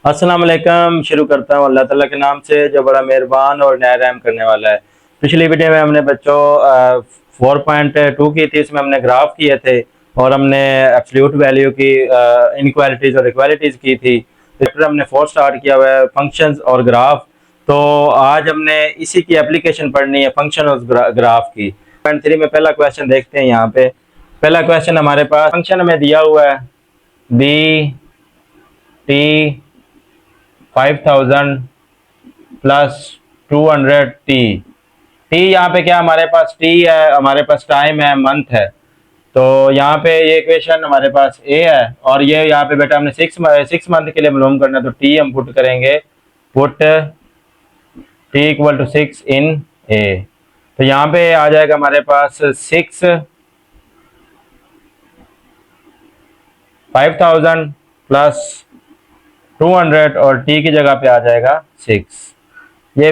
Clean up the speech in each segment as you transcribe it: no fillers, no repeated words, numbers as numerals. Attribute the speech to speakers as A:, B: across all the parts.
A: अस्सलाम वालेकुम। शुरू करता हूँ अल्लाह ताला के नाम से जो बड़ा मेहरबान और न्याय रहम करने वाला है। पिछली वीडियो में हमने बच्चों 4.2 की थी, इसमें हमने ग्राफ किए थे और हमने एब्सोल्यूट वैल्यू की इनक्वालिटीज़ और इक्वालिटीज़ की थी। चैप्टर हमने 4 स्टार्ट किया हुआ है, फंक्शंस और ग्राफ। तो आज हमने इसी की एप्लीकेशन पढ़नी है, फंक्शन और ग्राफ की। 3 में पहला क्वेश्चन देखते हैं। यहाँ पे पहला क्वेश्चन हमारे पास फंक्शन हमें दिया हुआ है B T 5000 plus 200 T. T यहाँ पे क्या हमारे पास टी है, हमारे पास टाइम है, मंथ है। तो यहाँ पे ये इक्वेशन हमारे पास ए है और ये यहाँ पे बेटा हमने सिक्स मंथ के लिए मालूम करना है, तो टी हम पुट करेंगे, पुट टी इक्वल टू 6 इन ए। तो यहाँ पे आ जाएगा हमारे पास 5000 प्लस 200 और टी की जगह पे आ जाएगा 6। ये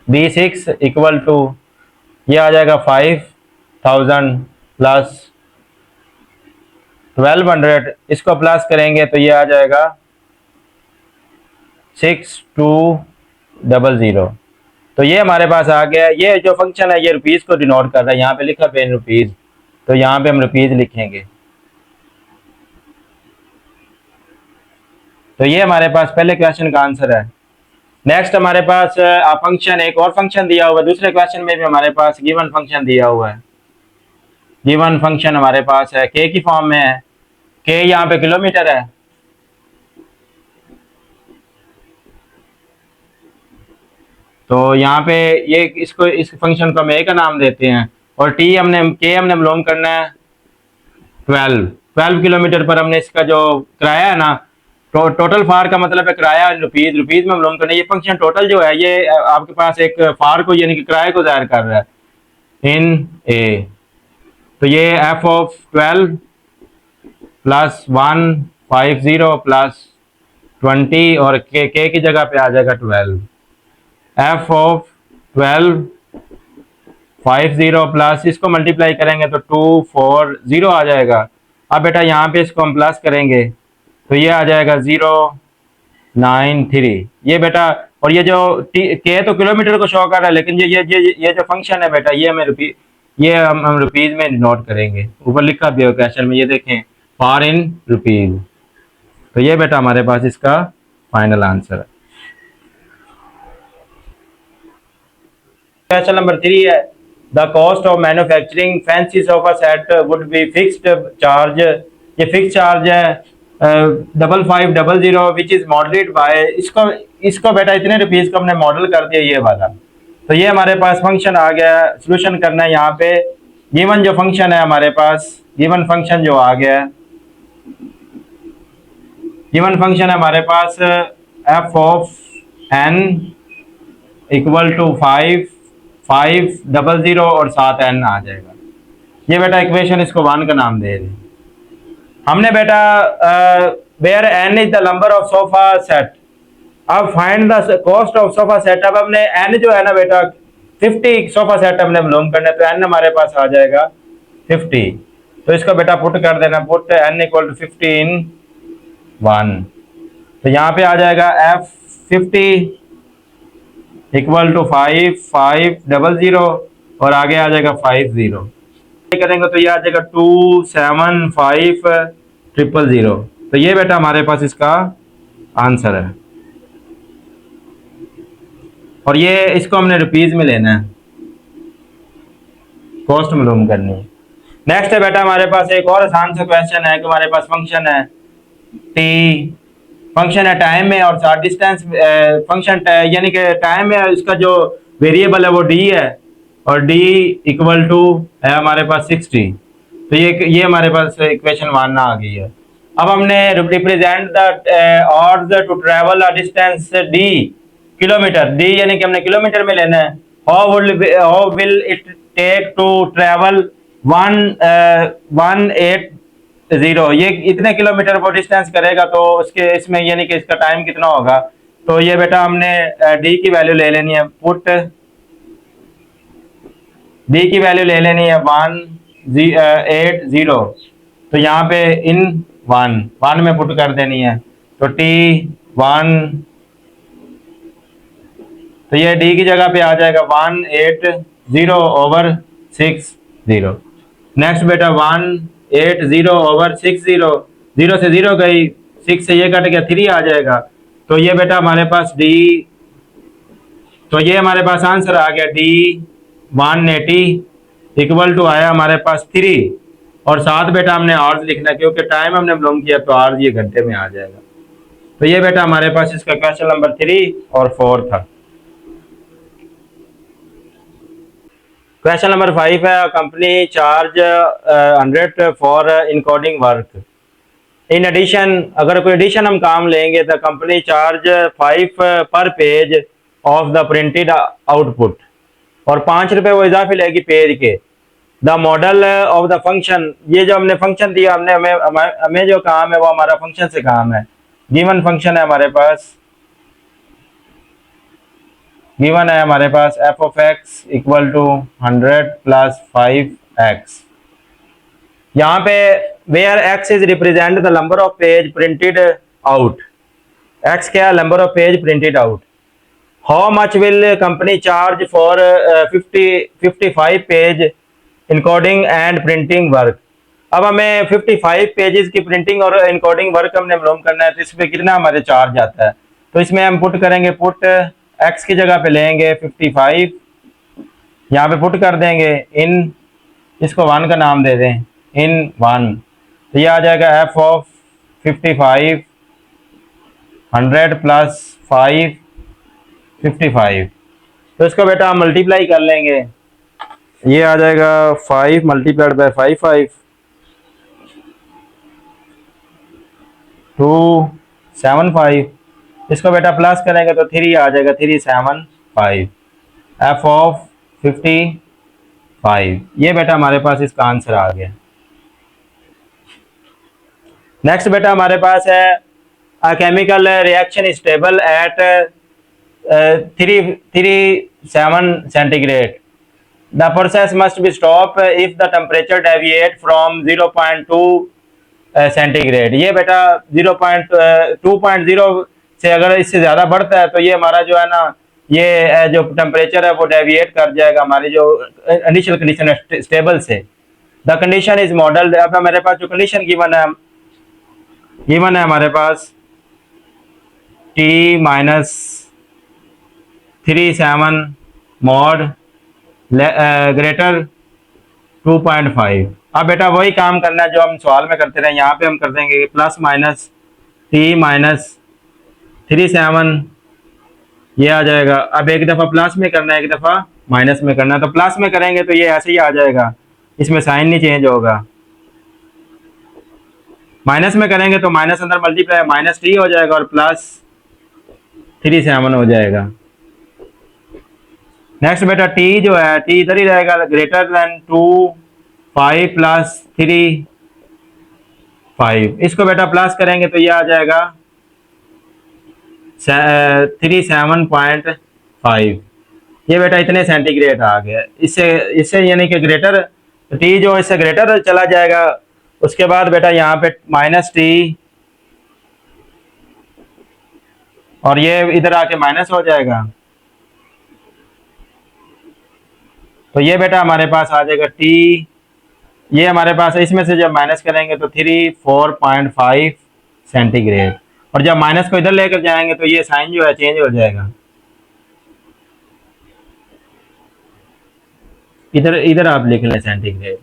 A: बी6 इक्वल टू ये आ जाएगा 5000 प्लस 1200। इसको प्लस करेंगे तो ये आ जाएगा 6200। तो ये हमारे पास आ गया। ये जो फंक्शन है ये रुपीज़ को डिनोट कर रहा है, यहाँ पे लिखा पे इन रुपीज़, तो यहाँ पे हम रुपीज़ लिखेंगे। तो ये हमारे पास पहले क्वेश्चन का आंसर है। नेक्स्ट हमारे पास फंक्शन, एक और फंक्शन दिया हुआ है। दूसरे क्वेश्चन में भी हमारे पास गिवन फंक्शन दिया हुआ है। गिवन फंक्शन हमारे पास है, के की फॉर्म में है। के यहाँ पे किलोमीटर है, तो यहाँ पे ये इसको इस फंक्शन को हम ए का नाम देते हैं और टी हमने मालूम करना है 12 किलोमीटर पर। हमने इसका जो किराया है ना, टोटल फार का मतलब है किराया रुपीज, रुपीज में मालूम करना है। ये फंक्शन टोटल जो है ये आपके पास एक फार को यानी कि किराए को जाहिर कर रहा है इन ए। तो ये एफ ऑफ 12 प्लस 150 प्लस 20 और के की जगह पे आ जाएगा 12। एफ ऑफ 1250 प्लस इसको मल्टीप्लाई करेंगे तो 240 आ जाएगा। अब बेटा यहाँ पे इसको हम प्लस करेंगे तो ये आ जाएगा 093। ये बेटा, और ये जो के तो किलोमीटर को शो कर रहा है, लेकिन ये जो फंक्शन है बेटा ये हम रुपीज में नोट करेंगे। ऊपर लिखा भी है क्वेश्चन में, ये देखें, फॉर इन रुपीज। तो ये बेटा हमारे पास इसका फाइनल आंसर है। क्वेश्चन नंबर 3 है, the cost of manufacturing fancy sofa set would be fixed charge. ये फिक्स चार्ज है 5500 विच इज मॉडलेड बाय। इसको बेटा इतने रुपीज को हमने मॉडल कर दिया ये वाला। तो ये हमारे पास फंक्शन आ गया, सोल्यूशन करना है। यहाँ पे गिवन जो फंक्शन है हमारे पास, गिवन फंक्शन जो आ गया है, गिवन फंक्शन है हमारे पास f of n equal to 500 और 7n आ जाएगा। ये बेटा इक्वेशन, इसको 1 का नाम दे दें हमने बेटा। Where n is the number of sofa set, अब find the cost of sofa set. अब हमने n जो है ना बेटा 50 सोफा सेट हमने मालूम करना है, तो n हमारे पास आ जाएगा 50। तो इसको बेटा पुट कर देना, पुट n इक्वल टू 50 इन 1। तो यहाँ पे आ जाएगा f50 इक्वल टू 5500 और आगे आ जाएगा 50 करेंगे तो ये आ जाएगा 275000। तो ये बेटा हमारे पास इसका आंसर है और ये इसको हमने रुपीज में लेना है, कॉस्ट मालूम करनी है। नेक्स्ट है बेटा हमारे पास एक और आसान सा क्वेश्चन है कि हमारे पास फंक्शन है टी, फंक्शन है टाइम में और साथ डिस्टेंस फंक्शन यानी कि टाइम में इसका जो वेरिएबल है वो डी है और डी इक्वल टू है हमारे पास 60। तो ये हमारे पास इक्वेशन 1 आ गई है। अब हमने represent the hours to travel a distance d, kilometre, d यानी कि हमने किलोमीटर में लेना है। How will it take to travel 180, ये इतने किलोमीटर वो डिस्टेंस करेगा, तो उसके इसमें यानी कि इसका टाइम कितना होगा। तो ये बेटा हमने डी की वैल्यू ले लेनी है, पुट डी की वैल्यू ले लेनी है 180। तो यहाँ पे इन 1 में पुट कर देनी है। तो T1, तो ये D की जगह पे आ जाएगा 180/60। नेक्स्ट बेटा 180/60, 0 से 0 गई, 6 से ये कट गया, 3 आ जाएगा। तो ये बेटा हमारे पास D, तो ये हमारे पास आंसर आ गया D180 इक्वल टू आया हमारे पास 3। और साथ बेटा हमने आवर्स लिखना क्योंकि टाइम हमने मालूम किया तो आवर्स ये घंटे में आ जाएगा। तो ये बेटा हमारे पास इसका क्वेश्चन नंबर 3 और 4 था। क्वेश्चन नंबर 5 है, company charge 100 for encoding work. In addition, अगर कोई एडिशन हम काम लेंगे तो कंपनी चार्ज 5 पर page of the printed output, और 5 रुपए वो इजाफी लेगी पेज के। The model of the function, ये जो हमने फंक्शन दिया, हमने हमें जो काम है वो हमारा फंक्शन से काम है। गिवन फंक्शन है हमारे पास, गिवन है हमारे पास f of x equal to 100 plus 5x। यहाँ पे where x is represent the number of page printed out, x क्या है, number of page printed out. How much will company charge for 55 page encoding and printing work. अब हमें 55 pages की printing और encoding work हमने मालूम करना है, तो इसमें कितना हमारे चार्ज आता है। तो इसमें हम पुट करेंगे, पुट x की जगह पे लेंगे 55, यहाँ पे पुट कर देंगे इन, इसको 1 का नाम दे दें, इन 1। तो ये आ जाएगा f ऑफ 55 100 प्लस 5 55। तो इसको बेटा हम मल्टीप्लाई कर लेंगे, ये आ जाएगा 5 मल्टीप्लाइड बाय 5 275। इसको बेटा प्लस करेंगे तो 3 आ जाएगा, 375 f ऑफ 55। ये बेटा हमारे पास इसका आंसर आ गया। नेक्स्ट बेटा हमारे पास है, a chemical reaction is stable at 37 centigrade. The process must be stopped if the temperature deviate from 0.2 centigrade. ये बेटा 2.0 से अगर इससे ज़्यादा बढ़ता है तो ये हमारा जो है ना, ये जो टेम्परेचर है वो डेविएट कर जाएगा हमारी जो इनिशियल कंडीशन है स्टेबल से। द कंडीशन इज मॉडल, अब मेरे पास जो कंडीशन गिवन है हमारे पास T-37 मॉड ग्रेटर 2.5। अब बेटा वही काम करना है जो हम सवाल में करते रहे, यहाँ पे हम कर देंगे प्लस माइनस T-37, ये आ जाएगा। अब एक दफ़ा प्लस में करना है, एक दफ़ा माइनस में करना है। तो प्लस में करेंगे तो ये ऐसे ही आ जाएगा, इसमें साइन नहीं चेंज होगा। माइनस में करेंगे तो माइनस अंदर मल्टीप्लाई माइनस T हो जाएगा और प्लस 37 हो जाएगा। नेक्स्ट बेटा T जो है, T इधर ही रहेगा, ग्रेटर देन 2.5 प्लस 3.5। इसको बेटा प्लस करेंगे तो ये आ जाएगा 37.5। ये बेटा इतने सेंटीग्रेड आ गया। इससे यानी कि ग्रेटर T जो इससे ग्रेटर चला जाएगा। उसके बाद बेटा यहाँ पे माइनस T और ये इधर आके माइनस हो जाएगा। तो ये बेटा हमारे पास आ जाएगा T, ये हमारे पास इसमें से जब माइनस करेंगे तो 4.5 सेंटीग्रेड, और जब माइनस को इधर लेकर जाएंगे तो ये साइन जो है चेंज हो जाएगा। इधर आप लिख लें सेंटीग्रेड।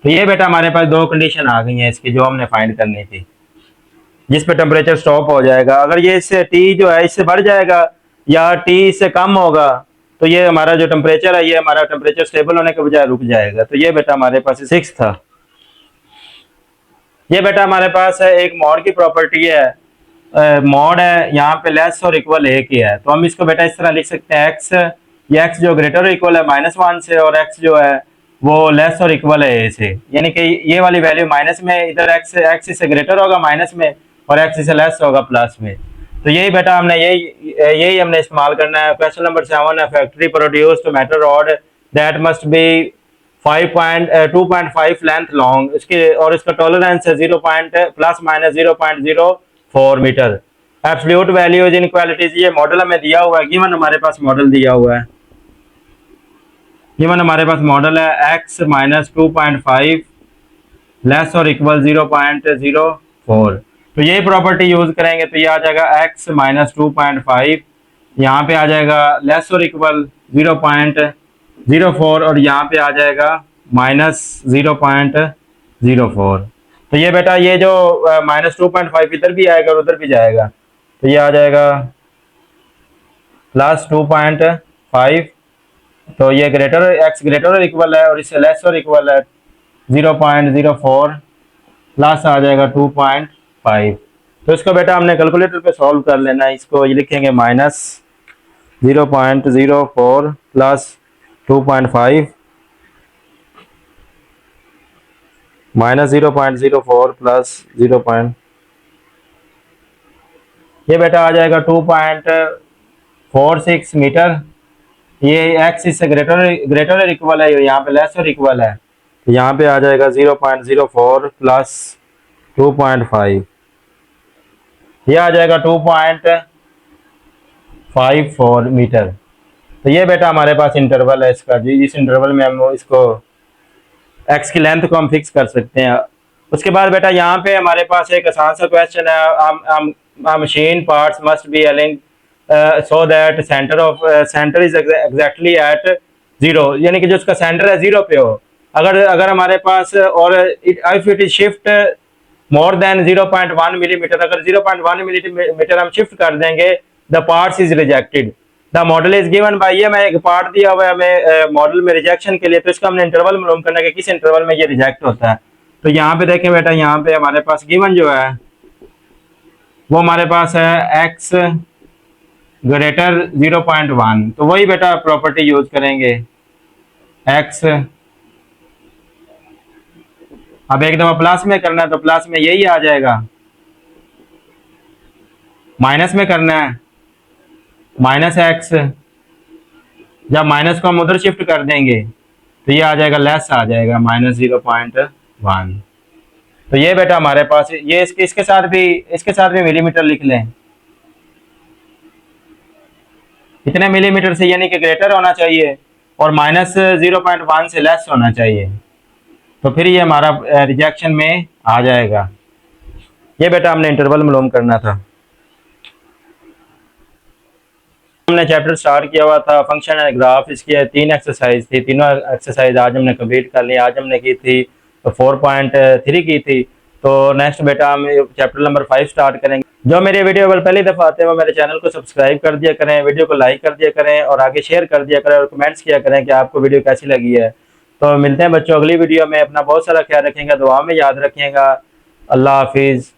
A: तो ये बेटा हमारे पास दो कंडीशन आ गई हैं इसकी जो हमने फाइंड करनी थी, जिस पे टेम्परेचर स्टॉप हो जाएगा। अगर ये इससे T जो है इससे बढ़ जाएगा या T इससे कम होगा तो ये हमारा जो टेम्परेचर है, ये हमारा टेम्परेचर स्टेबल होने के बजाय रुक जाएगा। तो ये बेटा हमारे पास 6 था। ये बेटा हमारे पास है एक मॉड की प्रॉपर्टी है, मॉड है यहाँ पे लेस और इक्वल ए की है। तो हम इसको बेटा इस तरह लिख सकते हैं, एक्स, ये एक्स जो ग्रेटर और इक्वल है -1 से, और एक्स जो है वो लेस और इक्वल है ए से। यानी कि ये वाली वैल्यू माइनस में, इधर एक्स इससे ग्रेटर होगा माइनस में और एक्स इससे लेस होगा प्लस में। तो यही बेटा हमने यही हमने इस्तेमाल करना है। क्वेश्चन नंबर 7 है, factory produced metal rod that must be 2.5 length long, इसके और इसका टॉलरेंस है 0 plus minus 0.0 4 metre. Absolute values inequalities, ये मॉडल हमें दिया हुआ है, गिवन हमारे पास मॉडल दिया हुआ है, गिवन हमारे पास मॉडल है x माइनस 2.5 लेस और इक्वल 0.04। तो ये प्रॉपर्टी यूज करेंगे तो ये आ जाएगा x माइनस 2.5, यहाँ पे आ जाएगा लेस और इक्वल 0.04 और यहाँ पे आ जाएगा माइनस 0.04। तो ये बेटा ये जो माइनस 2.5 इधर भी आएगा और उधर भी जाएगा, तो ये आ जाएगा प्लस 2.5। तो ये ग्रेटर x ग्रेटर और इक्वल है और इससे लेस और इक्वल है 0.04 प्लस आ जाएगा 2.5। तो इसको बेटा हमने कैलकुलेटर पे सॉल्व कर लेना है। इसको ये लिखेंगे माइनस 0.04 प्लस 2.5 माइनस 0.04 प्लस 0. ये बेटा आ जाएगा 2.46 मीटर। ये x इससे ग्रेटर और इक्वल है, यहाँ पे लेस और इक्वल है, तो यहाँ पे आ जाएगा 0.04 प्लस 2.5, ये आ जाएगा 2.54 मीटर। तो ये बेटा हमारे पास इंटरवल है इसका जी, इस इंटरवल में हम इसको x की लेंथ को हम फिक्स कर सकते हैं। उसके बाद बेटा यहाँ पे हमारे पास एक आसान सा क्वेश्चन है, मशीन पार्ट्स मस्ट बी अलिंग so that centre is exactly at 0, यानी कि जो उसका सेंटर है 0 पे हो। अगर हमारे पास और if it is shift more than 0.1 millimetre, अगर 0.1 मिलीमीटर हम शिफ्ट कर देंगे the parts is rejected, the model is given by, ये मैं एक पार्ट दिया हुआ है हमें मॉडल में रिजेक्शन के लिए, तो इसका हमने इंटरवल मालूम करना है कि किस इंटरवल में ये रिजेक्ट होता है। तो यहाँ पे देखें बेटा, यहाँ पे हमारे पास गिवन जो है वो हमारे पास है x ग्रेटर 0.1, तो वही बेटा प्रॉपर्टी यूज करेंगे x। अब एक दफा प्लस में करना है तो प्लस में यही आ जाएगा, माइनस में करना है माइनस x, जब माइनस को हम उधर शिफ्ट कर देंगे तो ये आ जाएगा लेस आ जाएगा माइनस 0.1। तो ये बेटा हमारे पास ये इसके साथ भी मिलीमीटर लिख लें, इतने मिलीमीटर से, यानी कि ग्रेटर होना चाहिए और माइनस 0.1 से लेस होना चाहिए, तो फिर ये हमारा रिजेक्शन में आ जाएगा। ये बेटा हमने इंटरवल मालूम करना था। हमने चैप्टर स्टार्ट किया हुआ था फंक्शन एंड ग्राफ, इसकी 3 एक्सरसाइज थी, तीनों एक्सरसाइज आज हमने कंप्लीट कर ली। आज हमने की थी 4.3 की थी। तो नेक्स्ट बेटा हम चैप्टर नंबर 5 स्टार्ट करेंगे। जो मेरे वीडियो पर पहली दफ़ा आते हैं वो मेरे चैनल को सब्सक्राइब कर दिया करें, वीडियो को लाइक कर दिया करें और आगे शेयर कर दिया करें और कमेंट्स किया करें कि आपको वीडियो कैसी लगी है। तो मिलते हैं बच्चों अगली वीडियो में, अपना बहुत सारा ख्याल रखेंगे, दुआ में याद रखिएगा। अल्लाह हाफिज़।